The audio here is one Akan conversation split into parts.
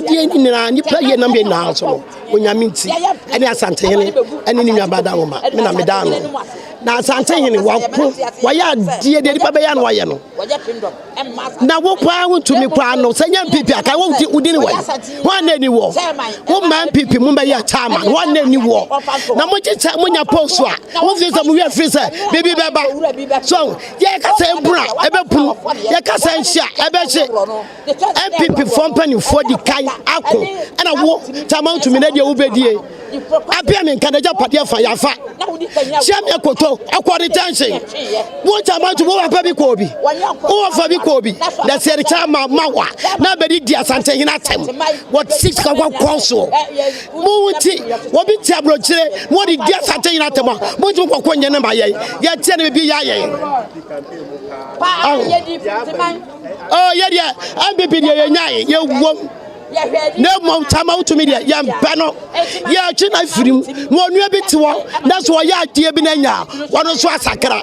Nina, you play your number now, so when you're minty, and Asantehene, and in your badama, Mina Medano. Now, Asantehene, why are dear Babayan Wayano? Now, what power to me, Pano, say young people, I won't do anyway. One any war. One man people, Mumbai Tama, one any war. Now, much when you post what? What is a real freezer, baby Baba? So, Yakasa Bra, Ebepu, Yakasa Sha, Ebeche, and people from Penny for the Kai Ako, and I walk Tamon to Media Ubedi. I be in Canada Patia Fayafa. Shamia Koto, Aqua dancing. What about to go up Baby Kobe? Oh, Fabi Kobe. That's the time Mawa. Nobody dear Asantehene. What 6 hour console? Mouti, what be tableau? What did dear Asantehene? What do you want when you're number? Yet, tell me, be oh, yeah, I'm be you won't. No more time out to me, young panel. Yeah, I feel more new bit to one. That's why I dear Binaya. One of Swasakara.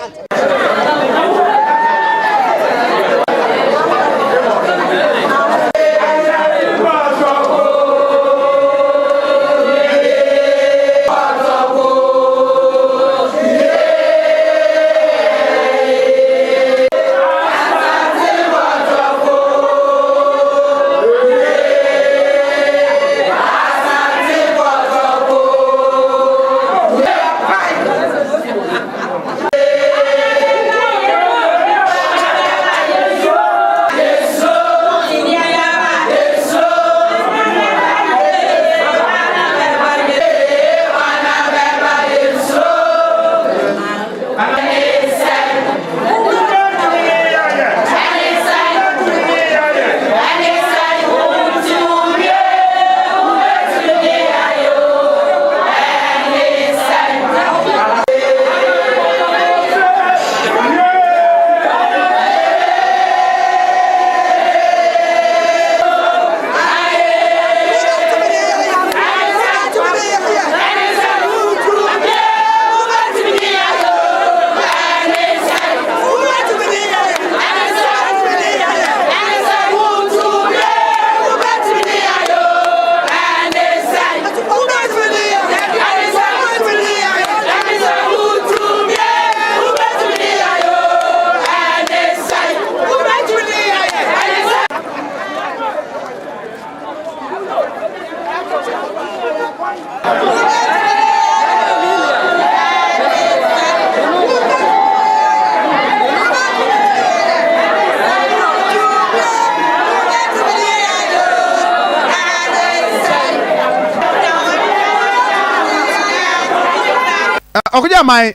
My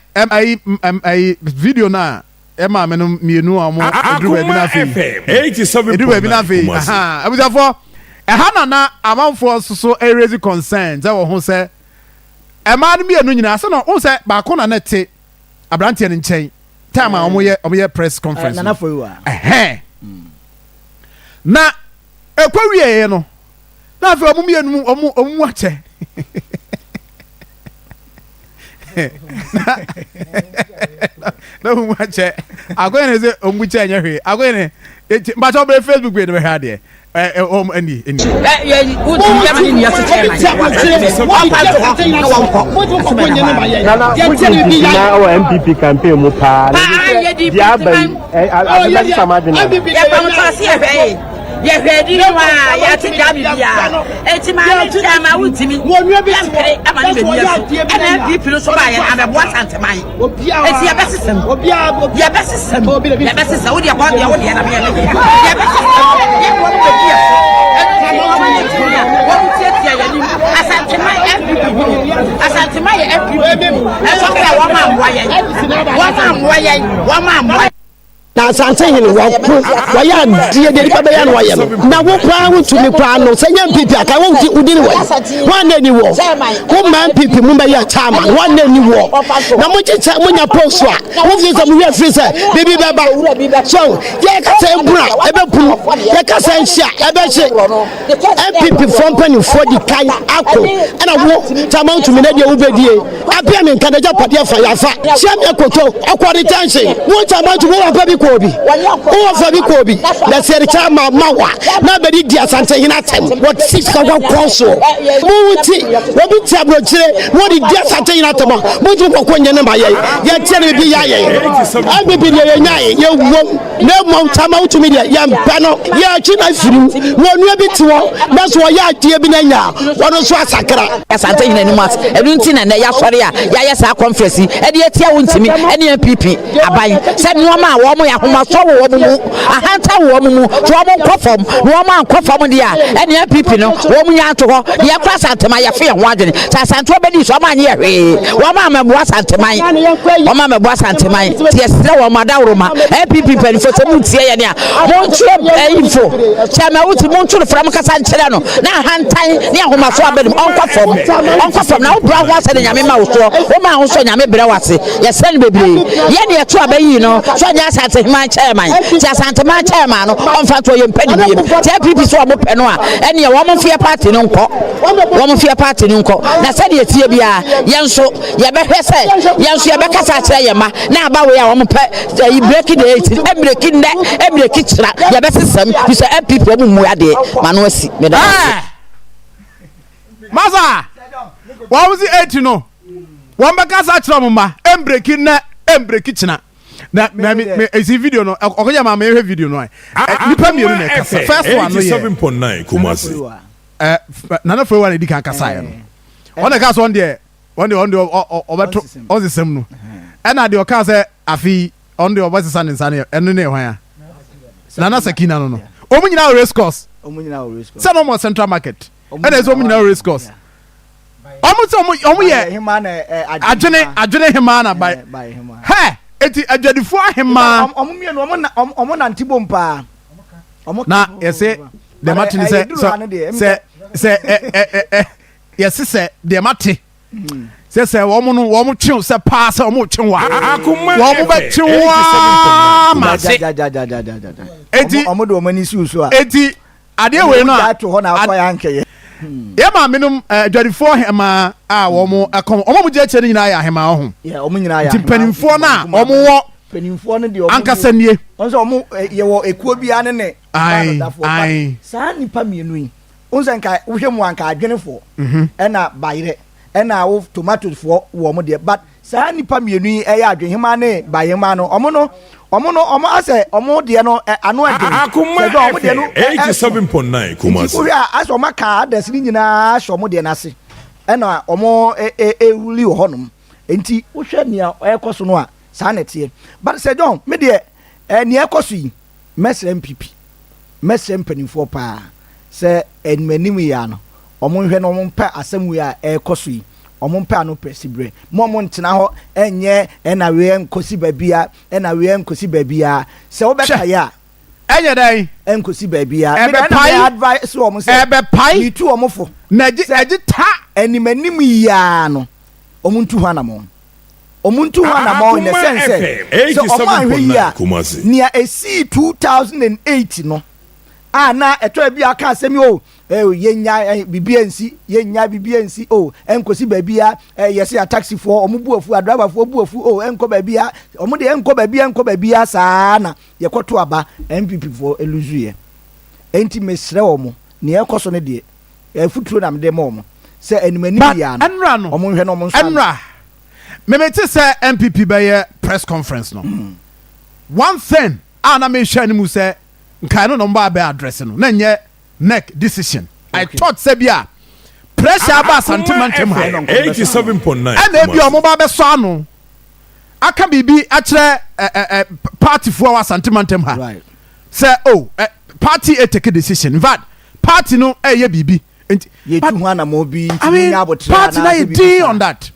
video na Emma menum mienu amu edu we bi na fe 87 edu we bi na fe aha abusafo ehana na amanfo so raise concerns e wo ho se Emma no mienu nyina se no wo se ba ko na nete abrante ne nchen time a omo ye press conference na fo wa na ekwa wie no na fe omo mienu omo ache no much. I go and say, which I hear. I go in it, but on Facebook, we never had it. Any. MPP campaign. Yeah, ready, you take Gabia. It's my time, I would me. I'm people so by and I want to my. It's your best system. Your best system. Your best system. What do you want? Your best now, Asantehene, why are dear Babayan Wayan? Now, what power to me, Prano, say young people, I won't do anyway. One any war. One man people, Mumbai Tama, one any war. Now, much when you post what? What is a real freezer, baby Baba? So, Yakasa Bra, Ebepu, Yakasa Sha, Ebeche, and people from Penny for the Kai Ako, and I walk Tamon to Media Ubedi. I be in Canada Patia Fayafa, Shamia Koto, Aqua dancing. What about to go up, baby? Kobi. Oh, for the Kobi. That's the Chama Mawa. Nobody dear Asantehene atem. What 6 hour console. Muti, what be Tabroche, what is dear Asantehene atem? Mutu Konya Namaye. Yet tell me be Yaye. I will be Yaye. You won't no more time out to me. Yam Pano. Ya China through. One rabbit to all. That's why I dear Binaya. One of Swasakra. Asantehene animals. Everything and the Yasoria. Yaya conference. And yet, Wontumi, any MPP. Abai. Said Wama, Wama, Yahuma, so woman, a hunter woman, Wama Kofom, Wama Kofom, any MPP, no, woman Yanto, Yakras and Tamaya Fear Wagon, Santo Banish, Wama near, Wama was Antamai, Wama was Antamai, yes, no, Madaruma, MPP penny for some Tia, Montreal info, Chama Uti Montreal from Casantelano, now Hantai, near Homa Swabin, Uncle from now, Brown was and Yamima, Oma also Yami Brawasi, yes, send baby, Yenny a trouble, you know, so just had to my chairman, just Santa my chairman, on Fato and Penny, tell people so I'm Penoa, and your woman for your party, Nunco, woman for your party, Nunco, now said you Tibia, Yanso, Yabeka said, Yanso Yabeka Sayama, now about where I'm breaking the 8, breaking that, every kitchen, Yabeka some, you say people who are there, Manusi, Maza, what was the 8 you know? One because I trauma, breaking that, break kitchen. Na is video no okoya ma me video no ni pa mi no kasa first one no 7.9 Kumasi nana for one di kan kasa ya no on ka so on the obeto ozisem no e na de o ka say afi on the obasisa ne nsa ne eno ne hwan ya nana sakina no no omu nyina race course say no more central market e na so omu nyina race course omu ye adwene hima na by he eti adwadifo ahema omo nanti bompa na yese de mate se yese se de mate se womu twen se pass womu twen wa womu ba twen wa ma se eti omo do mani si uso a eti ade we no a to ho na akwa ya nkeye ya ma menum adwadifo ahema a womu akom omo buje che nyina ya ahema ho ya omo nyina ya timpanimfo na omo wo penimfo no de omo ankasa nie onso omo ye wo ekuo bia ne ai saa nipa mienu yi onso nka wohwemu anka adwenefo na bayire na wo tomatoes fo wo omo de but saa nipa mienu yi eya adwenhema ne bayema no omo ase omo de no ano adwen se do omo de no 87.9 Kumasi wo ya ase omo ka adas ni nyina ase omo de na ase na omo ewuli wo honom enti wohwe nia ekoso no a saa netie but se don me de nia ekoso yi mesre MPP mesre mpanimfo pa se enmanim ya no omo hwe no omo mpa asemu ya ekoso yi omo mpa no presibre mo ntena ho enye na we enkosi babia na we enkosi babia se wo beka ya enye dai enkosi babia me na advice wo mo se ebe pai ni tu omo fo na eji ta enmanim ya no omo ntu hana mo omuntu wana mo in the sense so omo ahwe ya nia esi 2008 no na eto bia aka asemi o yenya bibiansi o enkosi babia yesi a taxi for omo buafu a driver for buafu o enko babia omo de enko babia saa na yekoto aba MPP for eluzuye enti mesre omo ne ekoso ne de futuro na mede mo omo se enimani ya no omo hwe no omo nso Memete say MPP by press conference no. One thing ana me shani mu say nkai no number be address no. Na nye neck decision. I thought say bia pressure ba sentiment am high. 87.9. And e bi omo ba be so ano. Aka bibi a kire party for our sentiment am high. Right. Say party take a decision. In fact, party no ye bibi. Ye tu hana mo bi party na ye on that.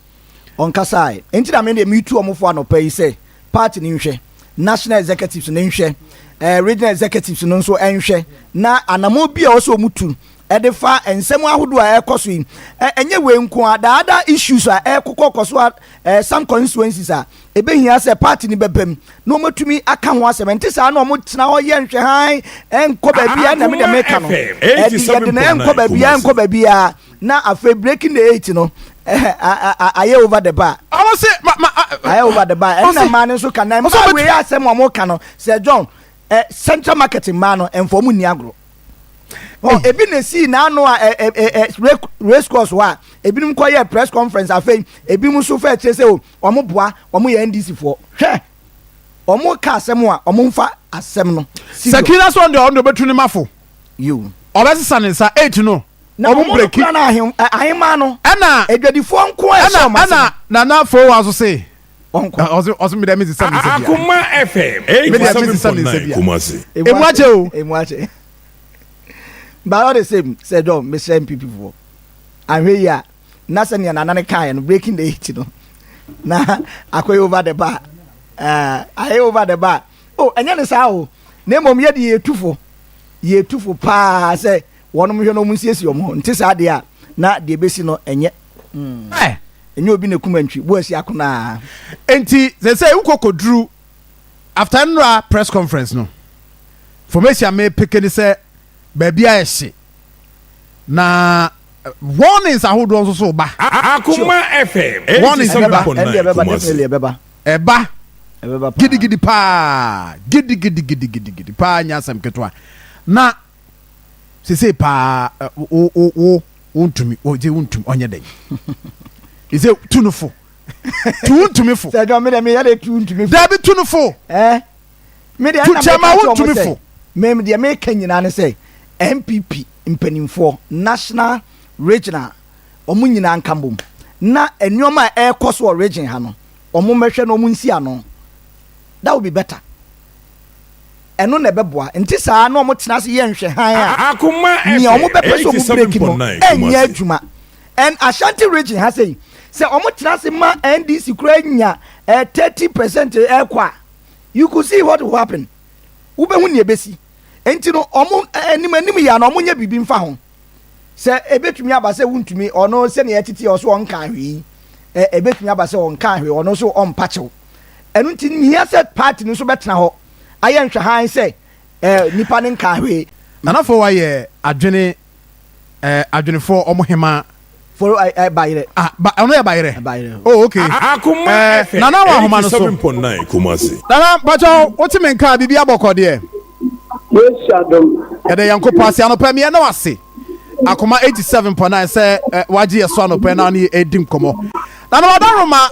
On kasai enti da me de me tu omofo anopa yi say party ni nhwe national executives ni nhwe regional executives no nso enhwe na anamo bia o so mutu e de fa ensem ahodo a ekoso yi enye we nko ada issues a ekokokoso some constituencies a ebehia say party ni bebem no matumi aka ho asem enti sa na omo tena ho ye nhwe han enko ba bia na me de meka no e de na enko ba bia na afa breaking the 8 no I over the bar. I was say I over the bar. And man so can I we ask them more can say John central marketing man and for Muniagro. Oh, ebi na see na no race course wa ebi nim ko press conference afei ebi mu so fa say o omo boa omo ye NDC for hwe omo ka asem a omo mfa asem no Sakina so on the betu ni mafo you obesisa ne sa 8 no omo break na ahema no ana edwadifo nko e so ana na fo wa so say also me dem is say Akuma FM 87.9 Kumasi Emwache but all the same said John me same people for and here na se ne na kai no breaking the 8 no na akoy over the bar I over the bar oh enya ne sa o na mom ye de yetufo pa say wonom hwe no mu siesi omo nti sa de a na de besi no enye enye obi na kumantwi bo asi akona enti say ukokodru after nra press conference no formation me pekeni say baby ayehye na warnings ahodo nso so ba Akuma FM warnings beba eba gidi pa nyasam ketwa na se pa wontumi onye den ise tunufo tuntumi se do me dem ya de tuntumi da bi tunufo me de na chama wontumi fo me de me kanyina ne say MPP mpanimfo national regional omu nyina nkambom na enyoma ekoso region ha no omu mehwe no omu nsi ano that would be better eno na beboa nti saa na omu tena se ye nhwe han a Akuma ni omu bepeso omu break no enya adwuma and Ashanti region ha say omu tena se ma NDC kura nya 30% ekwa you could see what will happen ube hu ne ebesi enti no omu anim ya na omu nya bibi mfa ho se ebetumi abase wuntumi ono se ne yetiti oso onka hwi ebetumi abase onka hwi ono so ompachew enu nti nia set party no so betena ho aye nhwe han se nipa ne nka hwi nanafo wa ye adwenefo omo hema for bayire ba ono ye bayire oh okay Akuma FM nana wa homa no so 7.9 Kumasi nana bacho wotime nka bibia bokode yes adom ede yanko pass ya no pa me na wase Akuma 87.9 say waji ye so anopɛ na ne edim komo na no wadaroma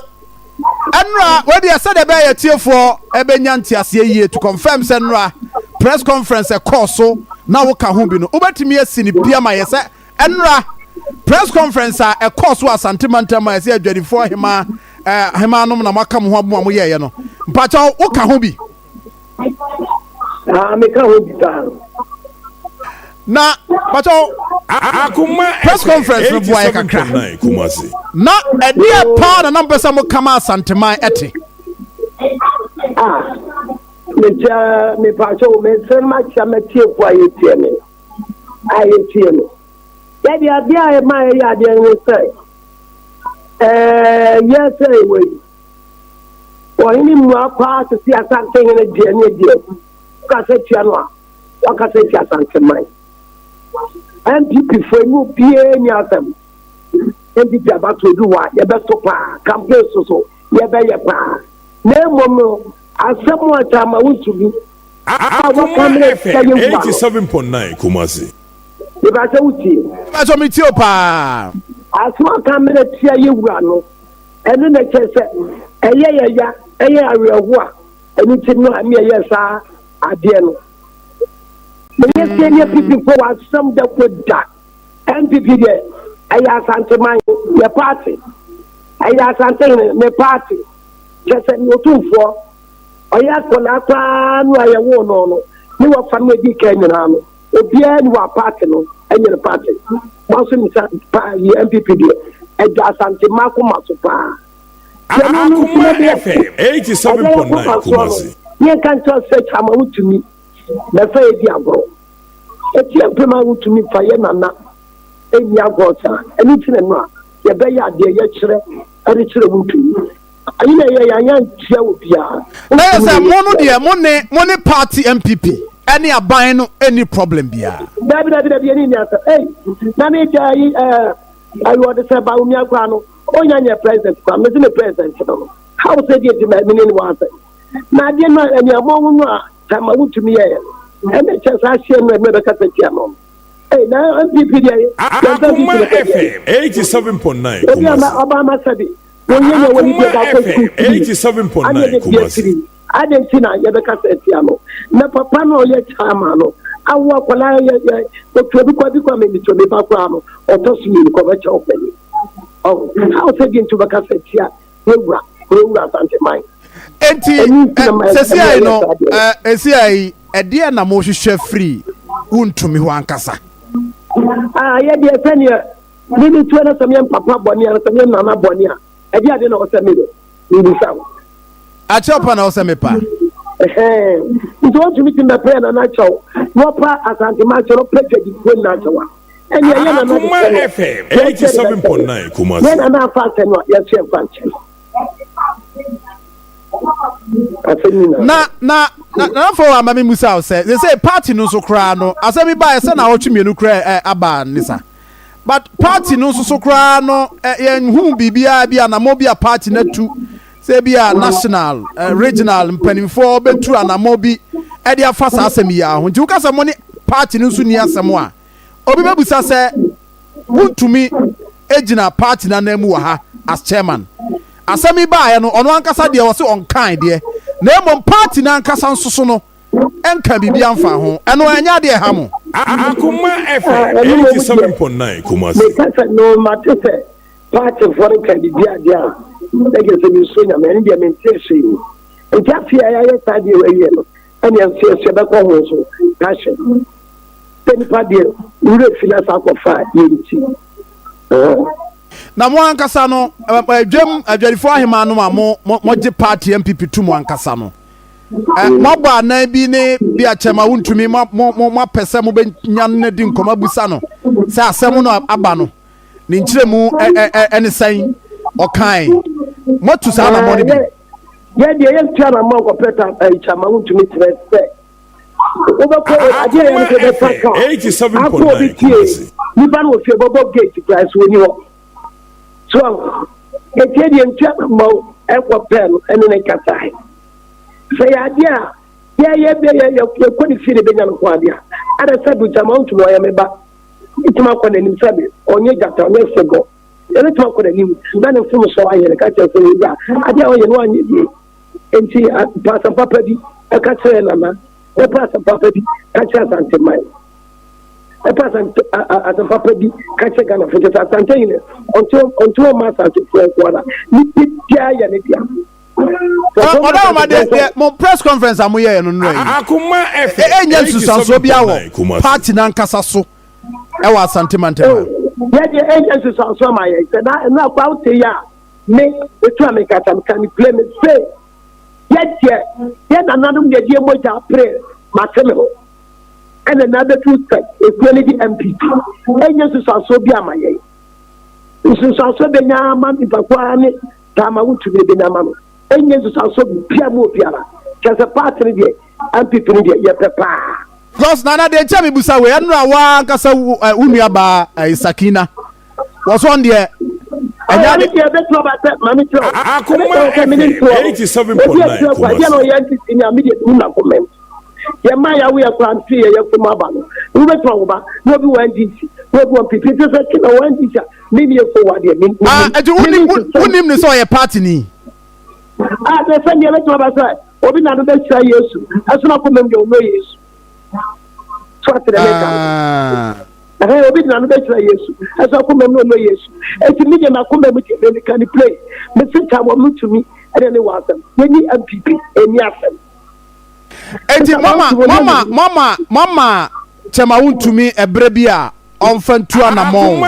enra we dey say the be ye tiefo ebenya ntiase yie to confirm say enra press conference e course so na wo ka ho bi no obetimi asi ni bia ma ye say enra press conference e course so Asantehene ma ye say adwadifo hema nom na makam ho abo mo ye ye no mpacha wo ka ho bi me ka ho bi ta na bacho Akuma press conference no boy kakra Kumasi na edia pa na number some kama Asantehene ete me bacho me sen ma cha me tie kwa yetie me ayetie me ya dia e ma ya dia no say yes we ni mu akwa se Asantehene die ne die ka se tia no ka se tia Asantehene MPP for you PA nyasem MPP about to do what you best pa campaign so you be ya pa na momo asem wata ma Wontumi Akuma FM 87.9 Kumasi you ba say wuti bacho mi tio pa asma kamera tia yewura no eno na chese eye arewo a eni ti no ami eye sa ade no me senior people for some that would that MPP there aya Asantehene your party aya Asantehene me party just no two for oya kona kwa no aya wo no ni wa family di Kenya no obia ni wa party no enye party once me pa MPP there aya Asantehene akoma so pa Akuma FM 87.9 Kumasi ye kan to search ama Wontumi na fa ebi agro eti empema Wontumi fa ye nana eni agro ta eni tine no a ye be ya de ye kire eri kire Wontumi ayi na ye ya ntia obia na ye say mo no de mo ne party MPP any aban no any problem bia dabi eni ni asa na me ja yi ayo de se ba umi agro no Onya president, I'm the president. How say it my meaning was it? Now, dear, and your mom, time I want to me, and the chance I share my mother Catatiano. Hey, now I'm Akuma FM 87.9 Obama said it. When you get out of 87.9 Kumasi. I didn't see now, you're the Catatiano. Na papa no yet chamano. I walk while I but to become into the background or toss me to cover open. Oh, how say into the Casatia? Who Asante mine. Enti sesi no esi ai ede na mo hwehwe free Wontumi ho ankasa. Yeah, dear Tanya. Maybe to another some papa bonny and some nana bonny. I didn't know what's a minute. You sound. A chop and also me pa. It want to meet in the prayer and natural. No pa Asantehene no play the natural. And you are Akuma FM 87.9 Kumasi. Then I'm not fast and what you're saying function. Na for amami Musa say they say party no so kra no asemi ba say na otwemi no kra aba nisa but party no so kra no yenhu bibia bia na mo bia party na tu say bia national regional mpanimfo betu anamo bi e dia fa sa asemi ya ho nti ukasa mo ni party no so ni asemo a obi bebusa say Wontumi ejina party na namu wa ha as chairman asemi ba ya no ono ankasa de wo se on kan de na emom party na ankasa nsoso no enka bibia mfa ho eno anya de ha mo. Akuma FM 87.9 Kumasi. No matter party foreign candidate dia they get some sonya me ndia mentation e jafia ya tadi we no ani anse se be ko ho so passion teni padi ure finance akofa yenti na mo ankasa no adwam adwarifo ahema no mo gye party MPP tu mo ankasa no mo ba na bi ne bi achema Wontumi mo pese mo be nyan di nkoma busa no se asem no aba no ne nkyeremu ene san okan mo tu sa na mo ne bi ye de ye tia na mo ko peta achema Wontumi trese obako ade ye no be paka 87.9 Kumasi. ni ban wo fe bobo gate price woni ho so eti de ntia mo e ko pen ene ne katai say adia ye ko ni fire be nyano ko adia ada sabu jama Wontumi ya meba itima ko na nim sabe onye jata onye sego ele tuma ko na nim na ne fumu so ayere ka che so ya adia o ye no anye die enti pasa papa di ka che na na e pasa papa di ka che Asantehene e pasa papa di ka che Ghana for Asantehene onto ma Asantehene ko na ni pia ya ne dia oda ma de mo press conference amoye no no Akuma FM enya susanso bia wo party na nkasa so e wa Asantehene ya de enya susanso ma ye se na kwa uti ya me etu amekata kan play me say ya na nanum de die moja pray mateme ho ene na be tu set equality MPP enya susanso bia ma ye susanso be nya ma mi bakwa ne tama Wontumi be nya ma no enye so bia mo biara kase party de MPP de ye pepa because nana de chami busa we anu awa nkasa unua ba Sakina was on there anya de be to ba mami to Akuma FM 87.9 Kumasi no yanti senior media na comment ye ma ya we akwanti ye kuma ba no we be to ba no bi wan DC no bi wan PP to say kina wan DC me be forward ye unim ni so ye party ni they send you to Abasa. Obi na do be try Yesu. Aso na ko mem de o no Yesu. So at the make obi na do be try Yesu. Aso ko mem no Yesu. Eti media na ko mem de can play. Me sit am Wontumi and any wasam. We ni MPP eni asem. Eti mama chema Wontumi ebre bia onfantu anamon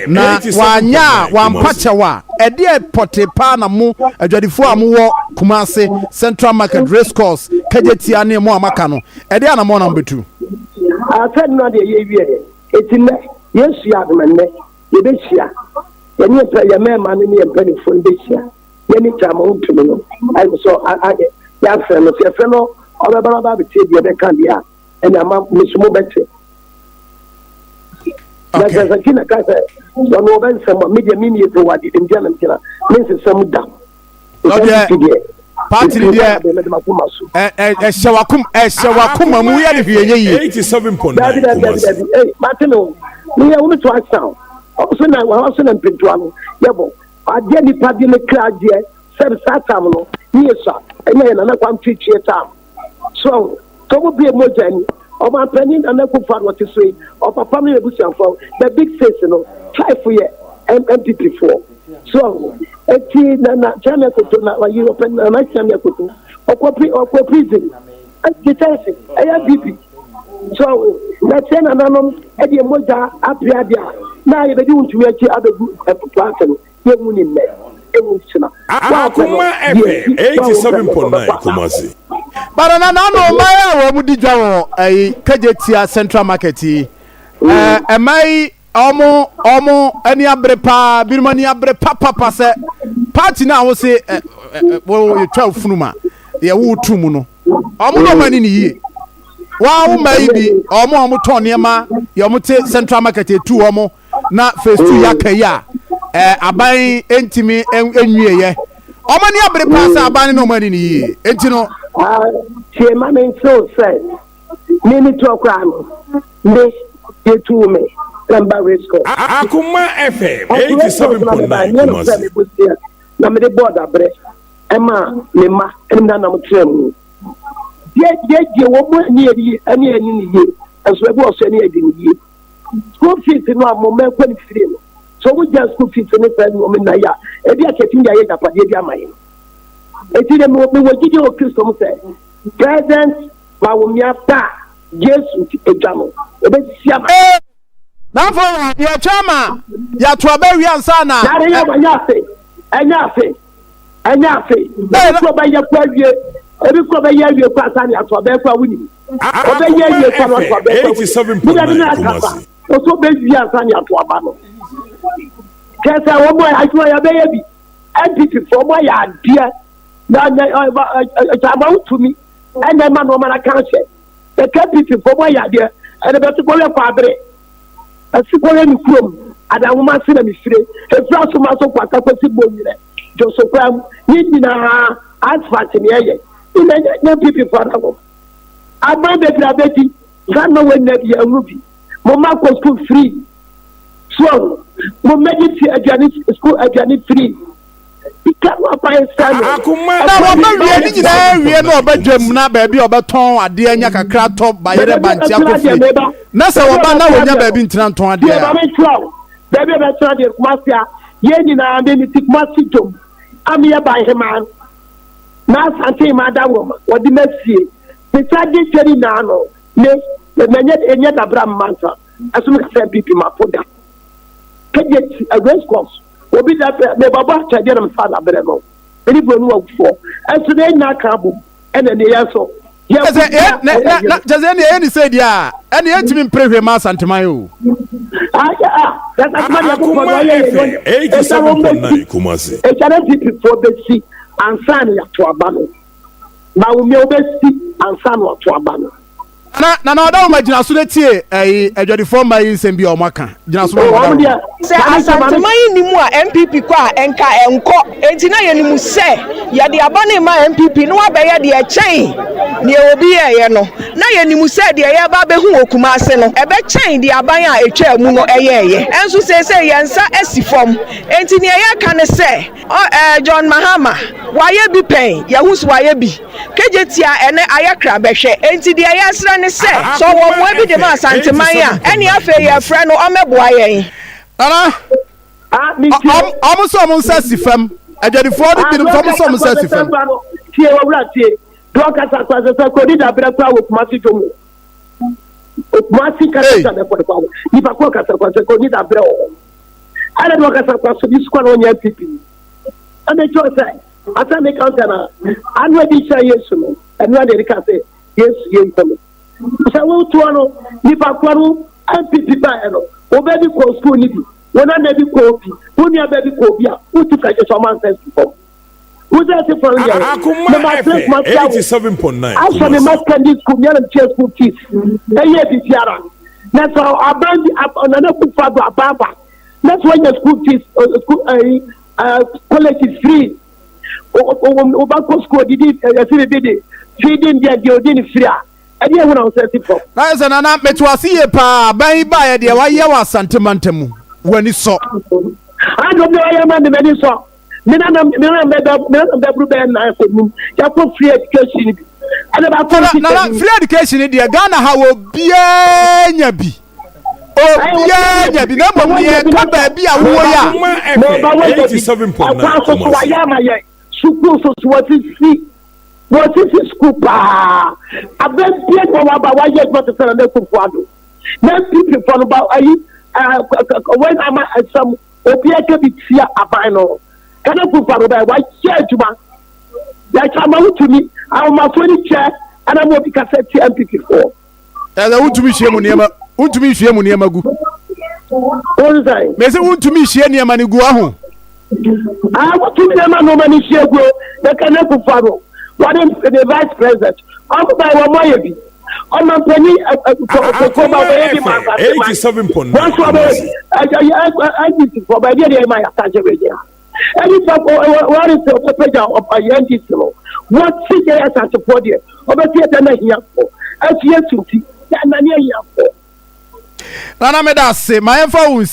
na wanya wampachewa ede potepa na mu adwadifo amuwo Kumasi Central Market Race Course kajetia ne mo amaka no ede anamon na mbetu afen no de ye wie etine Yesu ya admanne ye be hia ye ni pra ye mema ne ye mpani fo be hia ye ni chama Wontumi no so ya fe no obebara ba be tie de kan dia ena ma musumo bete Okay. That's kina kasa. So no ben some media mini to what the Indian kina. Means some down. Party there. Shawakum mu ya de hweye 87.9. Hey, Martino. We are only to ask sound. Also na pintuano. Yebo. Ade ni padi ne kraje. Said satam no. Yesa. Enye na na kwam twitwe tam. So, to go be a mojani. Oba penny and never found what to say. Or papa me ebusian for the big face, try for ye MP4. So, na chama kuto na wa European na chama kuto. Or prison. Detention. BP. So, that's an anon Eddie Moja Apriadia. Now you do to make other person. You wouldn't make. Akuma FM 87.9 Kumasi. But na no maya wo mudi dwa Kajetia Central Market yi. Emai omo ani abrepa birmani abrepa papa se party na wo se wo you 12 funuma ye wo tumu no. Omo no mani ni yi. Wa wo mai bi omo ton niema ye omo te Central Market e tu omo na phase 2 yakaya. Aban entimi enwieye omani abere pass aban no mani ni enti no chema men so say mini to kwano me etu me lamba resco Akuma FM 87.9 na me de board abre ema me ma enna na mo trem je wo mo ni ani ni ye aso e bo so ni edi ni ye school fees no am me kwani free no. So we just school fees in the pen woman na ya. Ebi aketin ya ya padi ebi amaye. Eti dem we gidi o Kristo say. Present ma wo mi ata Jesus ejamo. Ebe sia ma. Na fo ya chama ya to abawi ansa na. Ya ya ba ya fe. Anya fe. Ebi ko ba ya kwa wie. Ebi ko ba ya wie kwa asa ni ato abawi kwa wuni. Obe ya wie kwa ato abawi. 87.9 Oso be wie ansa ni ato abano. Kesa wo boy ajua ya be yebi NPP for boy ya dia na chama Wontumi and the man woman council the NPP for boy ya dia and the go le fabre asiko ni krom ada woman se na mi fire e fra so ma so kwata kwasi bonire jo so kwam ni na asfalt ni eye ina NPP for na go aba be bra beti ganno we na bi anrubi mo ma ko school free so mo mediti aduane school aduane free ikawa pa stand Akuma na wo ba wie ni na wie no obadwam na ba bi obeton ade anya kakra to bayere banti akofi na se wo ba na wonya ba bi ntina ton ade ya ba me twa ba bi ba twa de kumasia ye ni na ande ni tikmasi tom am ye ba heman na Asantehene ma da ngoma wodi masie se tade tweri na no ne enye da bra manta asum ka se pipi ma poda Kajet a race course. Obi that the Baba Chadian father Breno. Any Bruno for. And today na Kabu and then the answer. Yes, just any said ya. And yet to pray for Mass Antemayo. That's Akuma FM 87.9 Kumasi. A challenge for the sea and Sanya to Abano. Now we may see and Sanwa to Abano. Na da ma gina so letie adwadifo ma yi nsem bi o maka gina so se Asantehene ni mu a MPP ko a enka enko enti na ye ni mu se ye de abane ma MPP no abeye de echen ne obi ye no na ye ni mu se de ye ba be hu okuma ase no ebe chen de aban a etwa mu no eye enso se ye nsa asifom enti ne ye ka ne se John Mahama waye bi pen ye hu so waye bi kejetia ene ayakra behwe enti de ye asra ne se so wo mo bi de ma Asantehene a ene afa ye fra no omeboa yen Ana so mo nsa sifam adwadifo de bi no so mo nsa sifam tie wura tie do kasa kwasa ko di da bra kwa wo kuma si tomu Kumasi kasa na kwa kwa ni pa kwa kasa kwasa ko di da bra o ala do kasa kwasa bi sukwa no nya pipi ana cho sai ata me counter na anwa di cha Yesu no anwa de ka say Yesu ye ntamo sa wo to no ni pa kwa no pipi ba eno obebi ko school ni bi wona na bi Kofi woni abebi Kofi a utu ka je so man sense for who that for you Akuma FM 87.9 aso me mas kan dis school nyana che school fees eye bi fiara That's how another put for Ababa. That's why your school fees, college is free. Obako school did it, feeding their Diodin free. And you want to say for. That's an anammet was here, pa, by the Wayawa Santamantemu when he saw. I don't know, I am the many saw. Free education. Free education in the Ghana, how will be a be. Oh, yeah, be number one, be a warrior. 87.9. School, so what is school? I bet people about why you're not to sell a little. Then people from about when I'm at some opiate be here a bino. Can I put about why chair to my that come out to me? I'm my 20 chair and I'm going to cassette MP4. And I want to be Shemunema, want to be Shemunemagu. What is I? Messi want to be Sheniamanigu. I want to be a man no money share go. They can never follow. What is the vice president? I'm by one way. I'm a penny 87.9. I need to provide my attention. And it's what is the page of a young people? What city as a support here? Over theater here for as yet to see. Nana Meda say, my phone.